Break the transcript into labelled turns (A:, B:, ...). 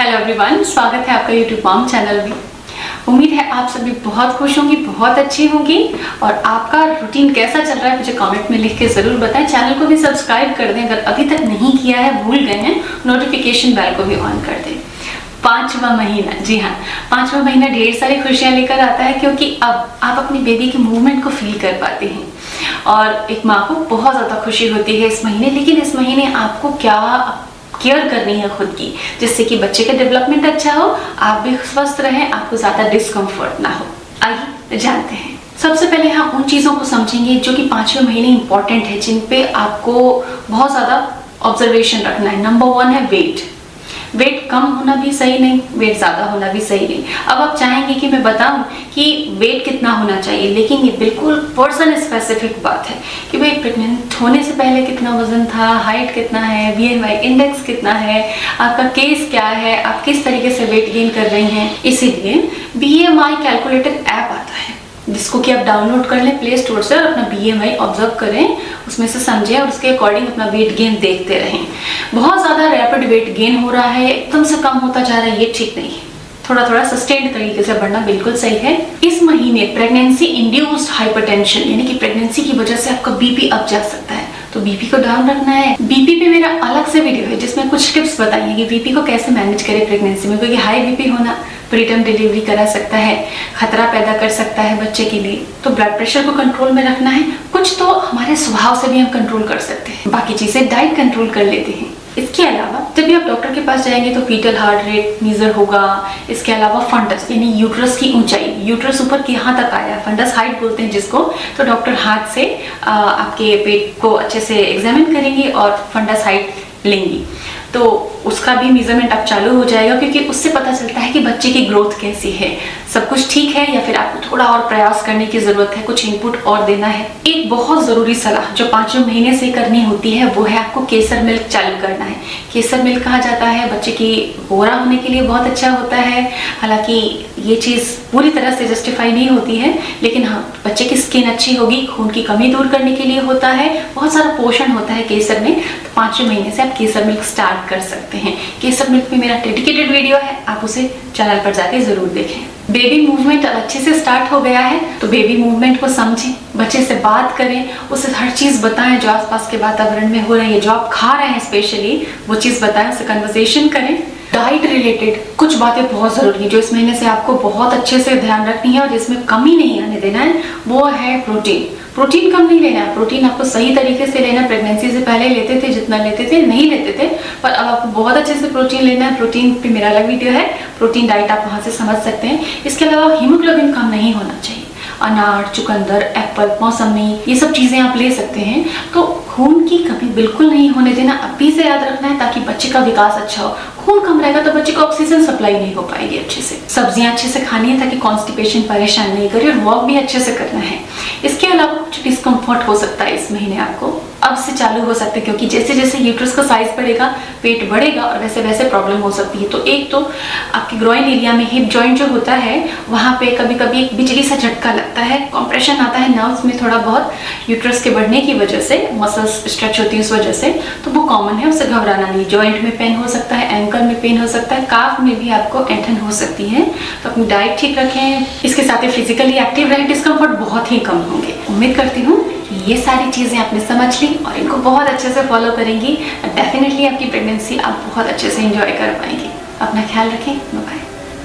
A: Hello everyone, स्वागत है आपका यूट्यूब मॉम चैनल में। उम्मीद है आप सभी बहुत खुश होंगी, बहुत अच्छी होंगी। और आपका रूटीन कैसा चल रहा है मुझे कमेंट में लिख के ज़रूर बताएं। चैनल को भी सब्सक्राइब कर दें अगर अभी तक नहीं किया है, भूल गए हैं। नोटिफिकेशन बेल को भी ऑन कर दें। 5वां महीना, जी हाँ, 5वां महीना ढेर सारी खुशियाँ लेकर आता है, क्योंकि अब आप अपनी बेबी के मूवमेंट को फील कर पाते हैं और एक माँ को बहुत ज़्यादा खुशी होती है इस महीने। लेकिन इस महीने आपको क्या केयर करनी है खुद की, जिससे कि बच्चे का डेवलपमेंट अच्छा हो, आप भी स्वस्थ रहें, आपको ज़्यादा डिस्कम्फर्ट ना हो। आइए जानते हैं। सबसे पहले हम उन चीज़ों को समझेंगे जो कि 5वें महीने इंपॉर्टेंट है, जिन पे आपको बहुत ज़्यादा ऑब्जर्वेशन रखना है। नंबर 1 है वेट। वेट कम होना भी सही नहीं, वेट ज़्यादा होना भी सही नहीं। अब आप चाहेंगे कि मैं बताऊं कि वेट कितना होना चाहिए, लेकिन ये बिल्कुल पर्सन स्पेसिफिक बात है कि भाई प्रेग्नेंट होने से पहले कितना वजन था, हाइट कितना है, BMI इंडेक्स कितना है, आपका केस क्या है, आप किस तरीके से वेट गेन कर रही हैं। इसीलिए BMI कैलकुलेटर ऐप आता है, जिसको कि आप डाउनलोड कर लें प्ले स्टोर से और अपना BMI ऑब्जर्व करें, उसमें से समझें और उसके अकॉर्डिंग अपना वेट गेन देखते रहें। बहुत ज़्यादा रैपिड वेट गेन हो रहा है, एकदम से कम होता जा रहा है, ये ठीक नहीं है। थोड़ा थोड़ा सस्टेन्ड तरीके से बढ़ना बिल्कुल सही है। इस महीने प्रेगनेंसी इंड्यूस्ड हाइपरटेंशन, यानी कि प्रेगनेंसी की वजह से आपका BP अप जा सकता है, तो BP को डाउन रखना है। BP पे मेरा अलग से वीडियो है जिसमें कुछ टिप्स बताइए कि BP को कैसे मैनेज करें प्रेगनेंसी में, क्योंकि हाई BP होना प्रीटर्म डिलीवरी करा सकता है, खतरा पैदा कर सकता है बच्चे के लिए। तो ब्लड प्रेशर को कंट्रोल में रखना है। कुछ तो हमारे स्वभाव से भी हम कंट्रोल कर सकते हैं, बाकी चीजें डाइट कंट्रोल कर लेते हैं। इसके अलावा जब भी आप डॉक्टर के पास जाएंगे तो फीटल हार्ट रेट मेजर होगा। इसके अलावा फंडस यानी यूट्रस की ऊंचाई, यूट्रस ऊपर कहाँ तक आया है, फंडस हाइट बोलते हैं जिसको, तो डॉक्टर हाथ से आपके पेट को अच्छे से एग्जामिन करेंगे और फंडस हाइट लेंगी, तो उसका भी मेजरमेंट अब चालू हो जाएगा, क्योंकि उससे पता चलता है कि बच्चे की ग्रोथ कैसी है, सब कुछ ठीक है या फिर आपको थोड़ा और प्रयास करने की जरूरत है, कुछ इनपुट और देना है। एक बहुत जरूरी सलाह जो 5वें महीने से करनी होती है वो है आपको केसर मिल्क चालू करना है। केसर मिल्क कहा जाता है बच्चे की गोरा होने के लिए बहुत अच्छा होता है। हालांकि ये चीज़ पूरी तरह से जस्टिफाई नहीं होती है, लेकिन हाँ, बच्चे की स्किन अच्छी होगी, खून की कमी दूर करने के लिए होता है, बहुत सारा पोषण होता है केसर में। तो 5वें महीने से आप केसर मिल्क स्टार्ट कर सकते हैं। केसर मिल्क में मेरा डेडिकेटेड वीडियो है, आप उसे चैनल पर जाके जरूर देखें। बेबी मूवमेंट अच्छे से स्टार्ट हो गया है, तो बेबी मूवमेंट को समझें, बच्चे से बात करें, उसे हर चीज़ बताएं जो आसपास के वातावरण में हो रही है, जो आप खा रहे हैं स्पेशली वो चीज़ बताएं, उससे कन्वर्सेशन करें। डाइट रिलेटेड कुछ बातें बहुत ज़रूरी है जो इस महीने से आपको बहुत अच्छे से ध्यान रखनी है और जिसमें कमी नहीं आने देना है, वो है प्रोटीन। प्रोटीन कम नहीं लेना है, प्रोटीन आपको सही तरीके से लेना है। प्रेगनेंसी से पहले लेते थे जितना लेते थे, नहीं लेते थे, पर अब आपको बहुत अच्छे से प्रोटीन लेना है। प्रोटीन पे मेरा अलग वीडियो है, प्रोटीन डाइट आप वहाँ से समझ सकते हैं। इसके अलावा हीमोग्लोबिन कम नहीं होना चाहिए। अनार, चुकंदर, एप्पल, मौसमी, ये सब चीज़ें आप ले सकते हैं। तो खून की कमी बिल्कुल नहीं होने देना, अभी से याद रखना है, ताकि बच्चे का विकास अच्छा हो। खून कम रहेगा तो बच्चे को ऑक्सीजन सप्लाई नहीं हो पाएगी अच्छे से। सब्जियां अच्छे से खानी है ताकि कॉन्स्टिपेशन परेशान नहीं करे, और वॉक भी अच्छे से करना है। इसके अलावा कुछ डिस्कम्फर्ट हो सकता है इस महीने आपको, अब से चालू हो सकते हैं, क्योंकि जैसे जैसे यूट्रस का साइज बढ़ेगा पेट बढ़ेगा और वैसे वैसे प्रॉब्लम हो सकती है। तो एक तो आपके ग्रोइन एरिया में हिप जॉइंट जो होता है वहाँ पे कभी कभी एक बिजली सा झटका लगता है, कॉम्प्रेशन आता है नर्व्स में थोड़ा बहुत, यूट्रस के बढ़ने की वजह से, मसल्स स्ट्रेच होती है उस वजह से, तो वो कॉमन है, उससे घबराना नहीं। जॉइंट में पेन हो सकता है, एंकल में पेन हो सकता है, काफ में भी आपको ऐंठन हो सकती है। तो अपनी डाइट ठीक रखें, इसके साथ ही फिजिकली एक्टिव रहें, डिस्कम्फर्ट बहुत ही कम होंगे। उम्मीद करती हूँ ये सारी चीज़ें आपने समझ ली और इनको बहुत अच्छे से फॉलो करेंगी। डेफिनेटली आपकी प्रेगनेंसी आप बहुत अच्छे से एंजॉय कर पाएंगी। अपना ख्याल रखें, बाय।